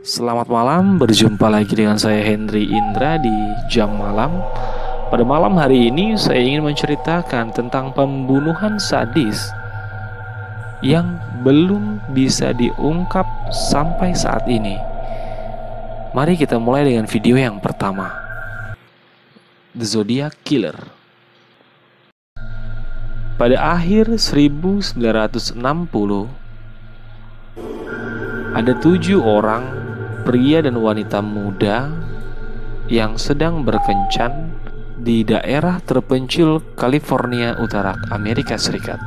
Selamat malam, berjumpa lagi dengan saya Henry Indra di Jam Malam. Pada malam hari ini saya ingin menceritakan tentang pembunuhan sadis yang belum bisa diungkap sampai saat ini. Mari kita mulai dengan video yang pertama, The Zodiac Killer. Pada akhir 1960, ada 7 orang pria dan wanita muda yang sedang berkencan di daerah terpencil California Utara, Amerika Serikat.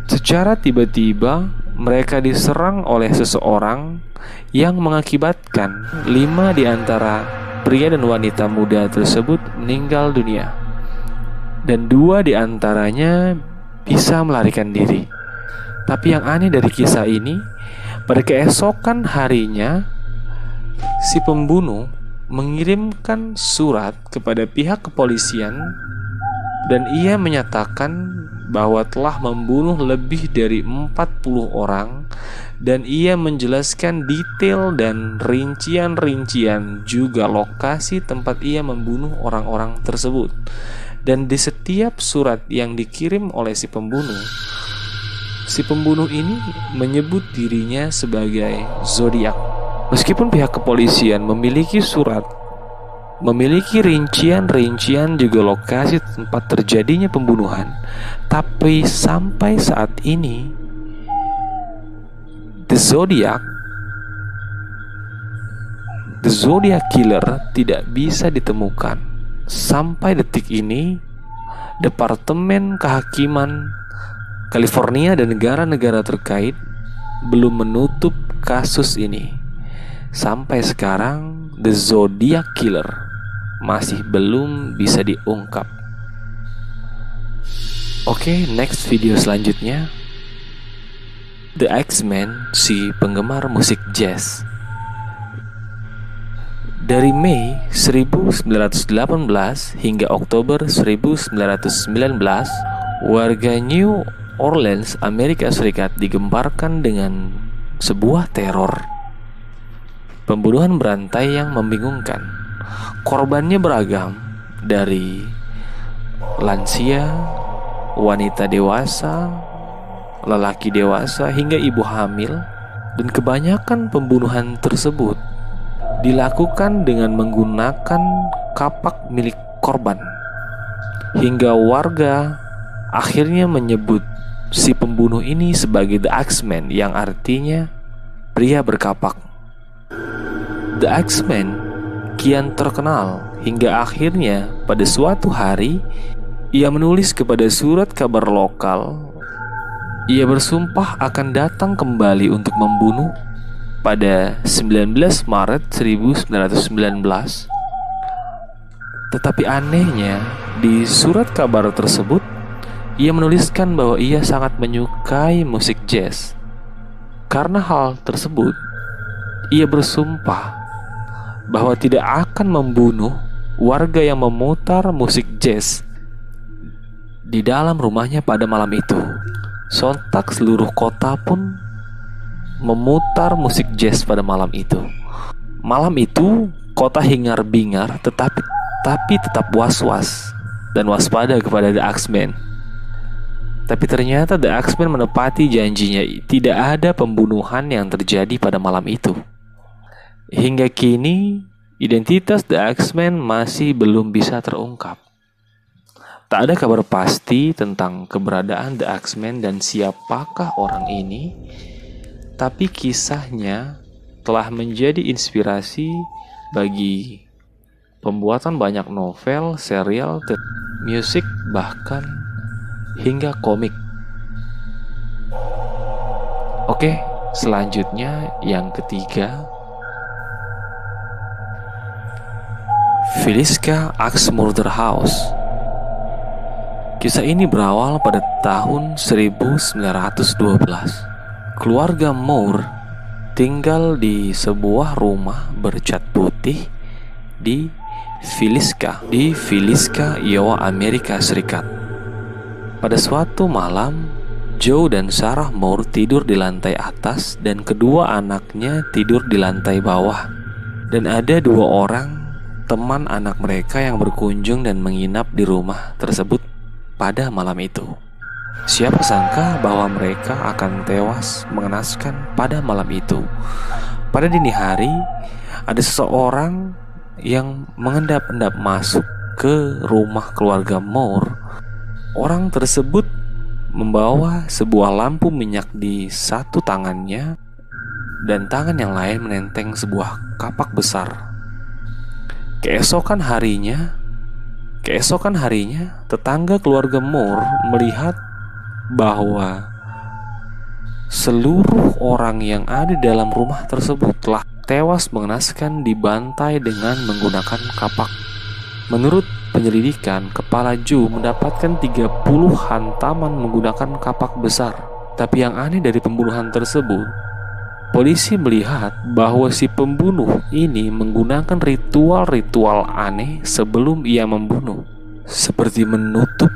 Secara tiba-tiba mereka diserang oleh seseorang yang mengakibatkan 5 di antara pria dan wanita muda tersebut meninggal dunia, dan 2 di antaranya bisa melarikan diri. Tapi yang aneh dari kisah ini, pada keesokan harinya, si pembunuh mengirimkan surat kepada pihak kepolisian dan ia menyatakan bahwa telah membunuh lebih dari 40 orang, dan ia menjelaskan detail dan rincian-rincian juga lokasi tempat ia membunuh orang-orang tersebut. Dan di setiap surat yang dikirim oleh si pembunuh ini menyebut dirinya sebagai Zodiac. Meskipun pihak kepolisian memiliki surat, memiliki rincian-rincian juga lokasi tempat terjadinya pembunuhan, tapi sampai saat ini The Zodiac Killer tidak bisa ditemukan. Sampai detik ini, Departemen Kehakiman California dan negara-negara terkait belum menutup kasus ini. Sampai sekarang The Zodiac Killer masih belum bisa diungkap. Oke, next video selanjutnya, The Axeman, si penggemar musik jazz. Dari Mei 1918 hingga Oktober 1919, warga New Orleans, Amerika Serikat digemparkan dengan sebuah teror pembunuhan berantai yang membingungkan. Korbannya beragam, dari lansia, wanita dewasa, lelaki dewasa, hingga ibu hamil. Dan kebanyakan pembunuhan tersebut dilakukan dengan menggunakan kapak milik korban, hingga warga akhirnya menyebut si pembunuh ini sebagai The Axeman, yang artinya pria berkapak. The Axeman kian terkenal hingga akhirnya pada suatu hari ia menulis kepada surat kabar lokal. Ia bersumpah akan datang kembali untuk membunuh pada 19 Maret 1919. Tetapi anehnya, di surat kabar tersebut ia menuliskan bahwa ia sangat menyukai musik jazz. Karena hal tersebut, ia bersumpah bahwa tidak akan membunuh warga yang memutar musik jazz di dalam rumahnya pada malam itu. Sontak seluruh kota pun memutar musik jazz pada malam itu. Malam itu kota hingar-bingar, tetapi tetap was-was dan waspada kepada The Axeman. Tapi ternyata The Axeman menepati janjinya. Tidak ada pembunuhan yang terjadi pada malam itu. Hingga kini, identitas The Axeman masih belum bisa terungkap. Tak ada kabar pasti tentang keberadaan The Axeman dan siapakah orang ini. Tapi kisahnya telah menjadi inspirasi bagi pembuatan banyak novel, serial, musik, bahkan hingga komik. Oke, selanjutnya yang ketiga, Villisca Axe Murder House. Kisah ini berawal pada tahun 1912. Keluarga Moore tinggal di sebuah rumah bercat putih di Villisca, Iowa, Amerika Serikat. Pada suatu malam, Joe dan Sarah Moore tidur di lantai atas dan kedua anaknya tidur di lantai bawah. Dan ada 2 orang teman anak mereka yang berkunjung dan menginap di rumah tersebut pada malam itu. Siapa sangka bahwa mereka akan tewas mengenaskan pada malam itu. Pada dini hari, ada seseorang yang mengendap-endap masuk ke rumah keluarga Moore. Orang tersebut membawa sebuah lampu minyak di satu tangannya dan tangan yang lain menenteng sebuah kapak besar. Keesokan harinya, tetangga keluarga Moore melihat bahwa seluruh orang yang ada di dalam rumah tersebut telah tewas mengenaskan dibantai dengan menggunakan kapak. Menurut penyelidikan, kepala Joe mendapatkan 30 hantaman menggunakan kapak besar. Tapi yang aneh dari pembunuhan tersebut, polisi melihat bahwa si pembunuh ini menggunakan ritual-ritual aneh sebelum ia membunuh, seperti menutup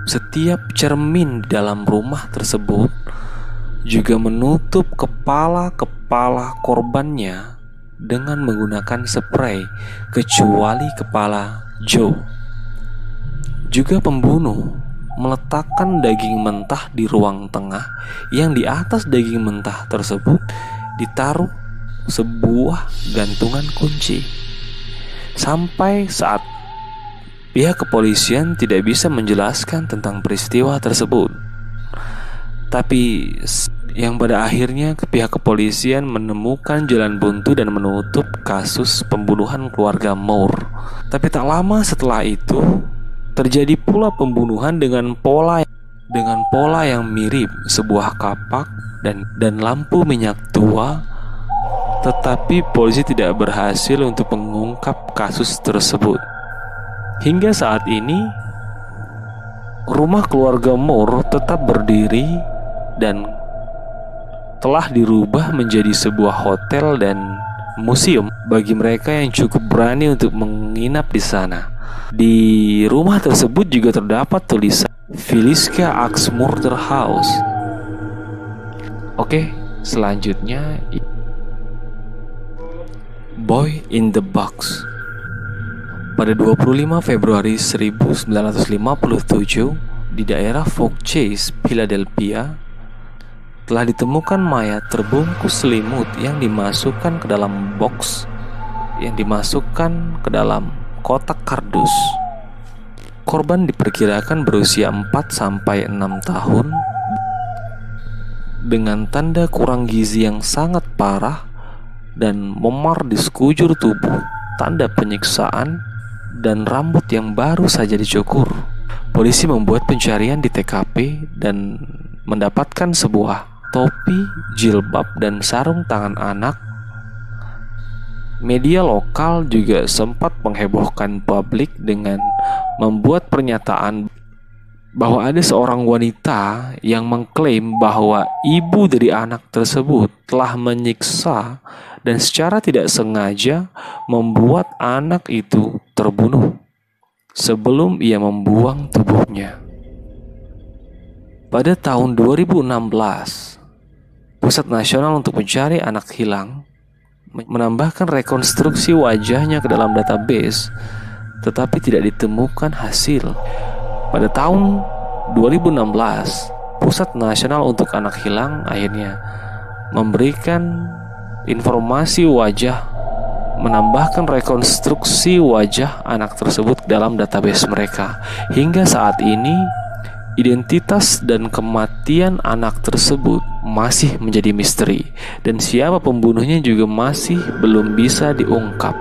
setiap cermin di dalam rumah tersebut, juga menutup kepala-kepala korbannya dengan menggunakan spray kecuali kepala Joe. Juga pembunuh meletakkan daging mentah di ruang tengah, yang di atas daging mentah tersebut ditaruh sebuah gantungan kunci. Sampai saat pihak kepolisian tidak bisa menjelaskan tentang peristiwa tersebut. Tapi yang pada akhirnya pihak kepolisian menemukan jalan buntu dan menutup kasus pembunuhan keluarga Moore. Tapi tak lama setelah itu terjadi pula pembunuhan dengan pola yang mirip, sebuah kapak dan lampu minyak tua. Tetapi polisi tidak berhasil untuk mengungkap kasus tersebut. Hingga saat ini rumah keluarga Moore tetap berdiri dan telah dirubah menjadi sebuah hotel dan museum bagi mereka yang cukup berani untuk menginap di sana. Di rumah tersebut juga terdapat tulisan Villisca Axe Murder House. Oke, selanjutnya Boy in the Box. Pada 25 Februari 1957 di daerah Fort Chase, Philadelphia, telah ditemukan mayat terbungkus selimut yang dimasukkan ke dalam box, yang dimasukkan ke dalam kotak kardus. Korban diperkirakan berusia 4-6 tahun dengan tanda kurang gizi yang sangat parah dan memar di sekujur tubuh, tanda penyiksaan, dan rambut yang baru saja dicukur. Polisi membuat pencarian di TKP dan mendapatkan sebuah topi, jilbab, dan sarung tangan anak. Media lokal juga sempat menghebohkan publik dengan membuat pernyataan bahwa ada seorang wanita yang mengklaim bahwa ibu dari anak tersebut telah menyiksa dan secara tidak sengaja membuat anak itu terbunuh sebelum ia membuang tubuhnya. Pada tahun 2016, Pusat Nasional untuk Mencari Anak Hilang menambahkan rekonstruksi wajahnya ke dalam database, tetapi tidak ditemukan hasil. Pada tahun 2016, Pusat Nasional untuk Anak Hilang akhirnya memberikan informasi wajah, menambahkan rekonstruksi wajah anak tersebut dalam database mereka. Hingga saat ini, identitas dan kematian anak tersebut masih menjadi misteri, dan siapa pembunuhnya juga masih belum bisa diungkap.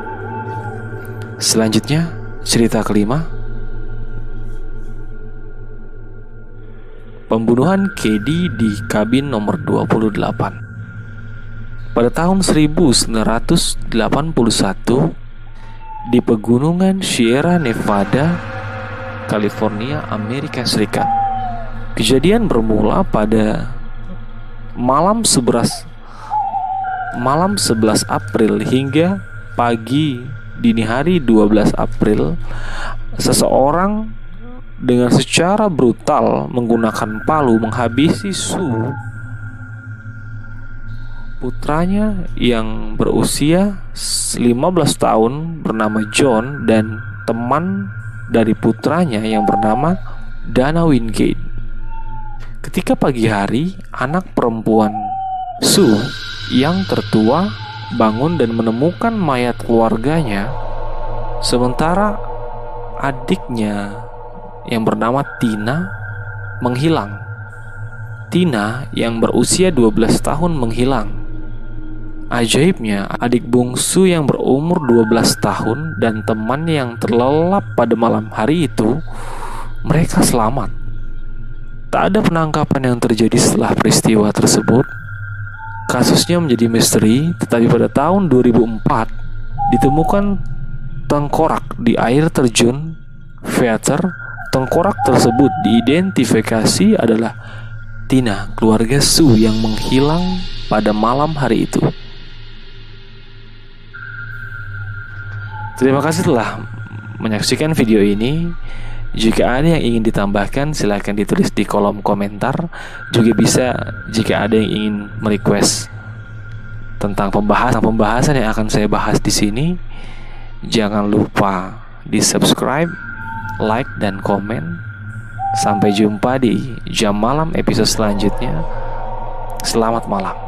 Selanjutnya, cerita kelima, pembunuhan Katie di kabin nomor 28. Pada tahun 1981, di pegunungan Sierra Nevada, California, Amerika Serikat, kejadian bermula pada malam 11 April hingga pagi dini hari 12 April. Seseorang dengan secara brutal menggunakan palu menghabisi Su, putranya yang berusia 15 tahun bernama John dan teman dari putranya yang bernama Dana Wingate. Ketika pagi hari, anak perempuan Su yang tertua bangun dan menemukan mayat keluarganya, sementara adiknya yang bernama Tina menghilang. Tina yang berusia 12 tahun menghilang. Ajaibnya, adik bungsu yang berumur 12 tahun dan teman yang terlelap pada malam hari itu, mereka selamat. Tak ada penangkapan yang terjadi setelah peristiwa tersebut. Kasusnya menjadi misteri, tetapi pada tahun 2004 ditemukan tengkorak di air terjun Feather. Tengkorak tersebut diidentifikasi adalah Tina, keluarga Su yang menghilang pada malam hari itu. Terima kasih telah menyaksikan video ini. Jika ada yang ingin ditambahkan, silahkan ditulis di kolom komentar. Juga bisa jika ada yang ingin merequest tentang pembahasan yang akan saya bahas di sini, jangan lupa di subscribe, like, dan komen. Sampai jumpa di Jam Malam episode selanjutnya. Selamat malam.